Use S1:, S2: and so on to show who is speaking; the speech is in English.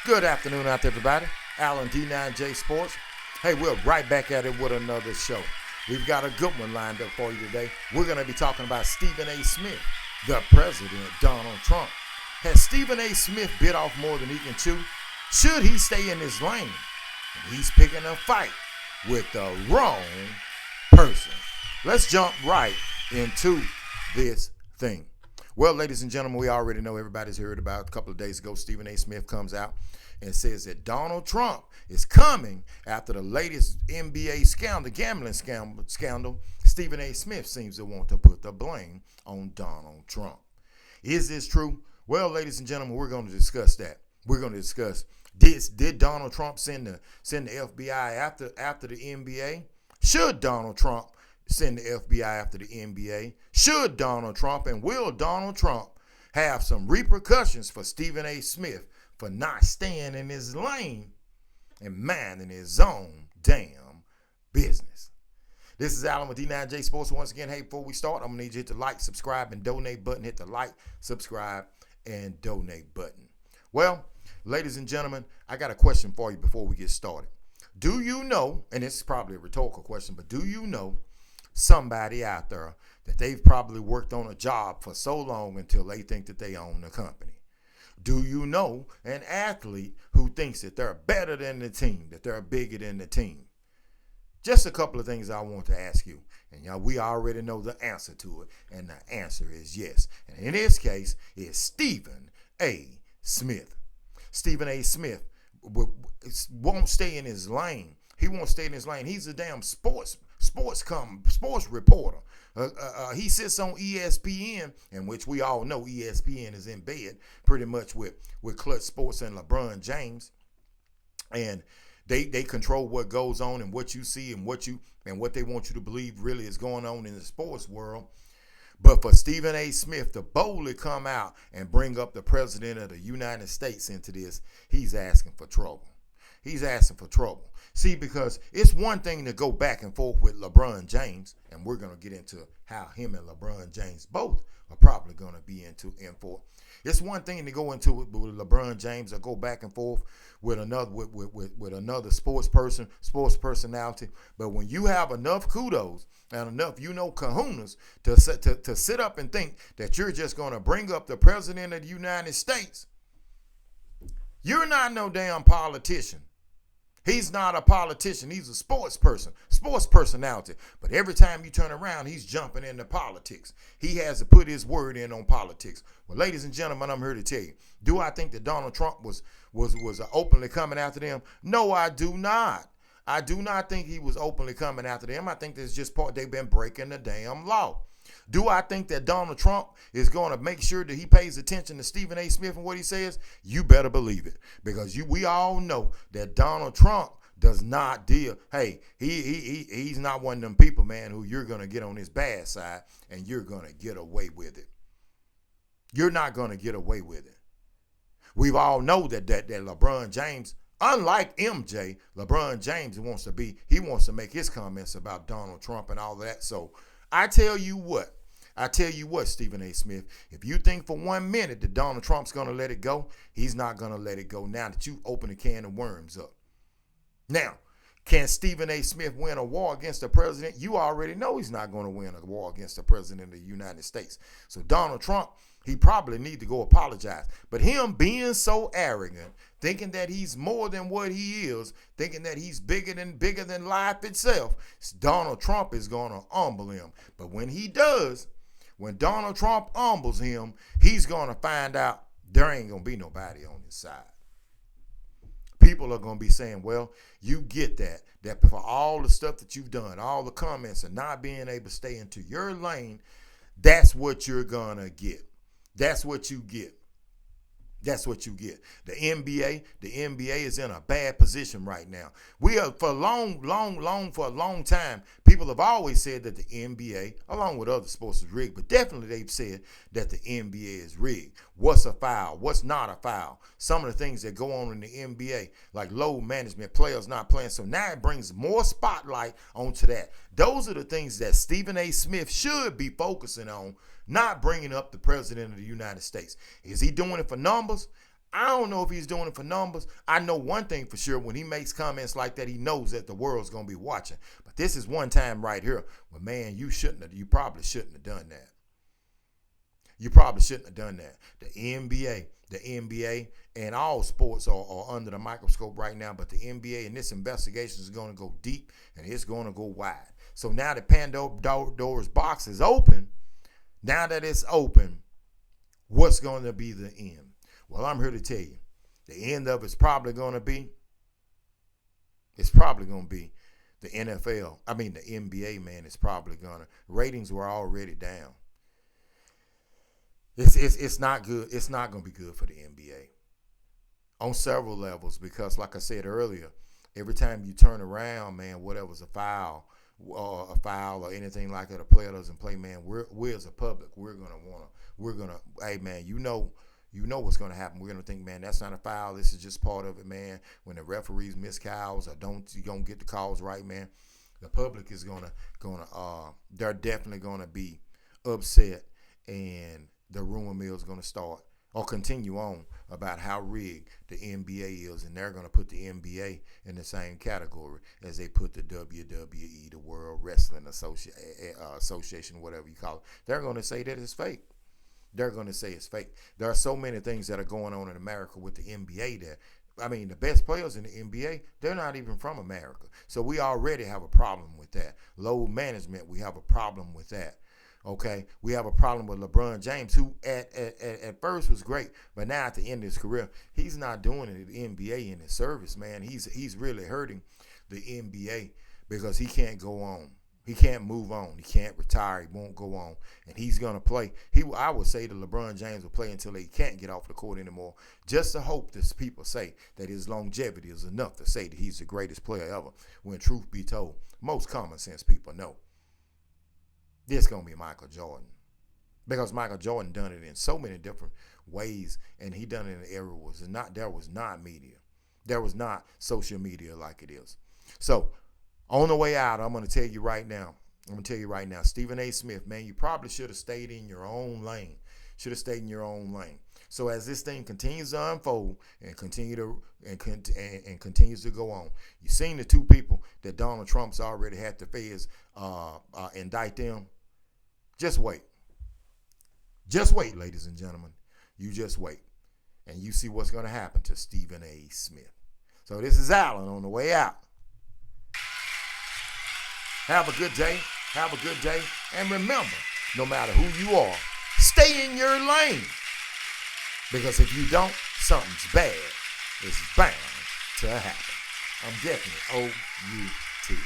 S1: Good afternoon out there, everybody. Alan D9J Sports. Hey, we're right back at it with another show. We've got a good one lined up for you today. We're going to be talking about Stephen A. Smith, the president, Donald Trump. Has Stephen A. Smith bit off more than he can chew? Should he stay in his lane? And he's picking a fight with the wrong person. Let's jump right into this thing. Well, ladies and gentlemen, we already know, everybody's heard about a couple of days ago, Stephen A. Smith comes out and says that Donald Trump is coming after the latest NBA scandal, gambling scandal. Stephen A. Smith seems to want to put the blame on Donald Trump. Is this true? Well, ladies and gentlemen, we're going to discuss that. We're going to discuss, did Donald Trump send the FBI after the NBA? Should Donald Trump send the FBI after the NBA? Should Donald Trump, and will Donald Trump have some repercussions for Stephen A. Smith for not staying in his lane and minding his own damn business? This is Alan with D9J Sports. Once again, hey, before we start, I'm going to need you to hit the like, subscribe, and donate button. Hit the like, subscribe, and donate button. Well, ladies and gentlemen, I got a question for you before we get started. Do you know, and this is probably a rhetorical question, but do you know somebody out there that they've probably worked on a job for so long until they think that they own the company? Do you know an athlete who thinks that they're better than the team, that they're bigger than the team? Just a couple of things I want to ask you. And we already know the answer to it. And the answer is yes. And in this case, it's Stephen A. Smith. Stephen A. Smith won't stay in his lane. He won't stay in his lane. He's a damn sports reporter. He sits on ESPN, in which we all know ESPN is in bed pretty much with Clutch Sports and LeBron James, and they control what goes on and what you see and what they want you to believe really is going on in the sports world. But for Stephen A. Smith to boldly come out and bring up the president of the United States into this, he's asking for trouble. He's asking for trouble. See, because it's one thing to go back and forth with LeBron James, and we're going to get into how him and LeBron James both are probably going to be in for. It's one thing to go into it with LeBron James or go back and forth with another sports personality. But when you have enough kudos and enough, kahunas to sit up and think that you're just going to bring up the president of the United States, you're not no damn politician. He's not a politician. He's a sports personality. But every time you turn around, he's jumping into politics. He has to put his word in on politics. Well, ladies and gentlemen, I'm here to tell you, do I think that Donald Trump was openly coming after them? No, I do not. I do not think he was openly coming after them. I think that's just they've been breaking the damn law. Do I think that Donald Trump is going to make sure that he pays attention to Stephen A. Smith and what he says? You better believe it, because we all know that Donald Trump does not deal. Hey, he's not one of them people, man, who you're going to get on his bad side and you're going to get away with it. You're not going to get away with it. We've all know that LeBron James, unlike MJ, LeBron James wants to make his comments about Donald Trump and all of that. So I tell you what, Stephen A. Smith, if you think for 1 minute that Donald Trump's going to let it go, he's not going to let it go now that you open a can of worms up. Now, can Stephen A. Smith win a war against the president? You already know he's not going to win a war against the president of the United States. So Donald Trump, he probably need to go apologize. But him being so arrogant, thinking that he's more than what he is, thinking that he's bigger than life itself, Donald Trump is going to humble him. But when he does, when Donald Trump humbles him, he's going to find out there ain't going to be nobody on his side. People are going to be saying, well, you get that for all the stuff that you've done, all the comments and not being able to stay into your lane, that's what you're going to get. That's what you get. That's what you get. The NBA is in a bad position right now. We are for a long time. People have always said that the NBA, along with other sports, is rigged, but definitely they've said that the NBA is rigged. What's a foul? What's not a foul? Some of the things that go on in the NBA, like load management, players not playing. So now it brings more spotlight onto that. Those are the things that Stephen A. Smith should be focusing on, not bringing up the president of the United States. Is he doing it for numbers? I don't know if he's doing it for numbers. I know one thing for sure. When he makes comments like that, he knows that the world's going to be watching. But this is one time right here where, man, you probably shouldn't have done that. You probably shouldn't have done that. The NBA, and all sports are under the microscope right now, but the NBA and this investigation is going to go deep and it's going to go wide. So now the Pandora's box is open. Now that it's open, what's going to be the end? Well, I'm here to tell you, the end of it's probably going to be the NFL. I mean, the NBA, man, is probably going to. Ratings were already down. It's not good. It's not going to be good for the NBA on several levels because, like I said earlier, every time you turn around, man, whatever's a foul or anything like that, a player doesn't play, man, we as a public, hey, man, you know what's going to happen. We're going to think, man, that's not a foul. This is just part of it, man. When the referees miss calls or you don't get the calls right, man, the public is they're definitely going to be upset, and the rumor mill is going to start or continue on about how rigged the NBA is, and they're going to put the NBA in the same category as they put the WWE, the World Wrestling Association, whatever you call it. They're going to say that it's fake. They're going to say it's fake. There are so many things that are going on in America with the NBA that, I mean, the best players in the NBA, they're not even from America. So we already have a problem with that. Load management, we have a problem with that. Okay, we have a problem with LeBron James, who at first was great, but now at the end of his career, he's not doing it at the NBA in his service, man. He's really hurting the NBA because he can't go on. He can't move on. He can't retire. He won't go on, and he's gonna play. I would say that LeBron James will play until he can't get off the court anymore, just to hope that people say that his longevity is enough to say that he's the greatest player ever. When truth be told, most common sense people know this gonna be Michael Jordan, because Michael Jordan done it in so many different ways, and he done it in an era there was not media, there was not social media like it is. So on the way out, I'm gonna tell you right now, Stephen A. Smith, man, you probably should have stayed in your own lane. So as this thing continues to unfold and continues to go on, you seen the two people that Donald Trump's already had the feds indict them. Just wait. Just wait, ladies and gentlemen. You just wait. And you see what's going to happen to Stephen A. Smith. So this is Alan on the way out. Have a good day. And remember, no matter who you are, stay in your lane. Because if you don't, something's bad is bound to happen. I'm definitely OUT.